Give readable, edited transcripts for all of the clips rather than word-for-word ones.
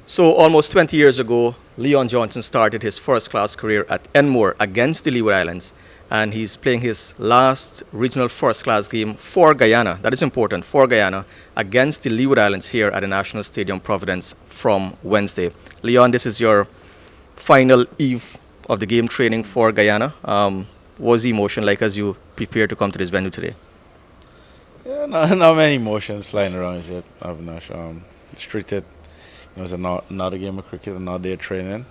So almost 20 years ago, Leon Johnson started his first-class career at Enmore against the Leeward Islands, and he's playing his last regional first-class game for Guyana. That is important, for Guyana, against the Leeward Islands here at the National Stadium, Providence, from Wednesday. Leon, this is your final eve of the game training for Guyana. What was the emotion like as you prepare to come to this venue today? Yeah, not many emotions flying around yet, Avenash. It's treated. It was another game of cricket, another day of training.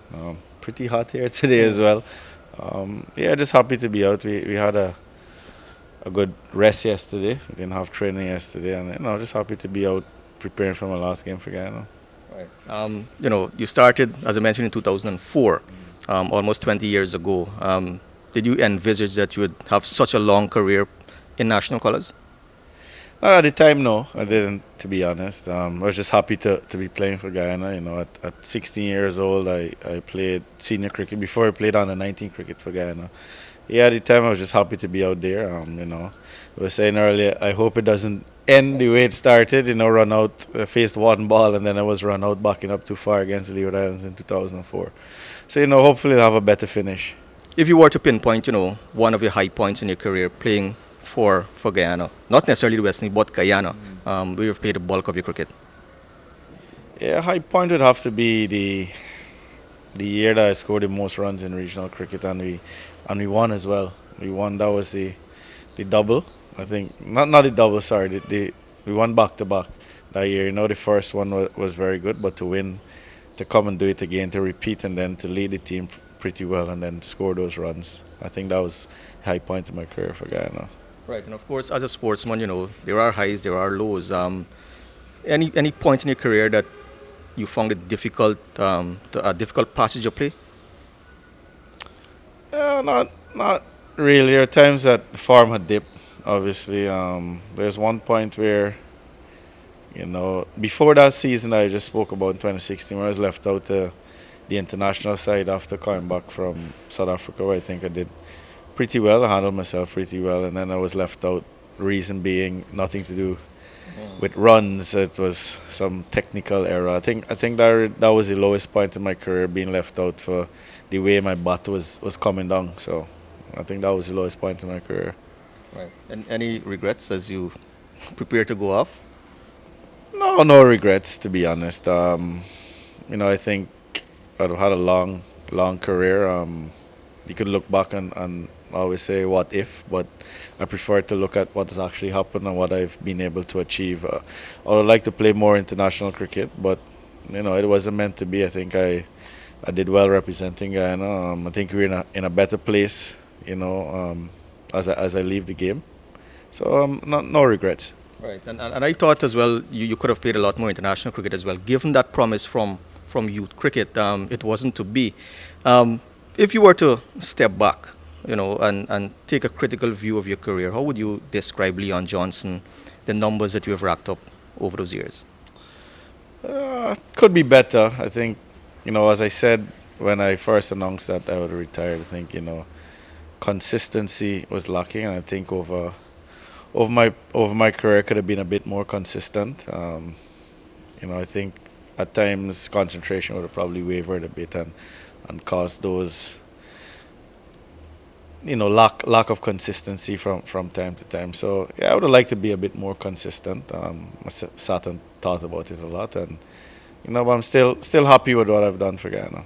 Pretty hot here today as well. Yeah, just happy to be out. We had a good rest yesterday. We didn't have training yesterday, and just happy to be out preparing for my last game for Guyana. Right. You started, as I mentioned, in 2004, almost 20 years ago. Did you envisage that you would have such a long career in national colors? At the time, no, I didn't. To be honest, I was just happy to be playing for Guyana. At 16 years old, I played senior cricket before I played under 19 cricket for Guyana. Yeah, at the time, I was just happy to be out there. I was saying earlier, I hope it doesn't end the way it started. Run out, faced one ball, and then I was run out backing up too far against the Leeward Islands in 2004. So hopefully, I'll have a better finish. If you were to pinpoint, one of your high points in your career playing for Guyana, not necessarily the West Indies, but Guyana, where you've played the bulk of your cricket? Yeah, high point would have to be the year that I scored the most runs in regional cricket, and we won as well. We won. That was the double. I think not the double. Sorry, we won back to back that year. The first one was very good, but to win, to come and do it again, to repeat, and then to lead the team pretty well, and then score those runs. I think that was a high point in my career for Guyana. Right, and of course, as a sportsman, there are highs, there are lows. Any point in your career that you found it difficult, a difficult passage of play? Not really. There are times that form had dipped. Obviously, there's one point where, before that season I just spoke about in 2016, where I was left out the international side after coming back from South Africa, where I think I did pretty well. I handled myself pretty well, and then I was left out. Reason being nothing to do with runs. It was some technical error. I think that was the lowest point in my career, being left out for the way my bat was coming down. So I think that was the lowest point in my career. Right. And any regrets as you prepare to go off? No regrets, to be honest. I think I've had a long career. You could look back and always say what if, but I prefer to look at what has actually happened and what I've been able to achieve. I would like to play more international cricket, but it wasn't meant to be. I think I did well representing Guyana. I think we're in a better place, as I leave the game. So no regrets. Right, and I thought as well you could have played a lot more international cricket as well. Given that promise from youth cricket, it wasn't to be. If you were to step back, and take a critical view of your career, how would you describe Leon Johnson, the numbers that you have racked up over those years? Could be better. I think, as I said when I first announced that I would retire, I think, consistency was lacking, and I think over my career could have been a bit more consistent. I think at times concentration would have probably wavered a bit and caused those lack of consistency from time to time. So yeah, I would have liked to be a bit more consistent. I sat and thought about it a lot, and but I'm still happy with what I've done for Guyana.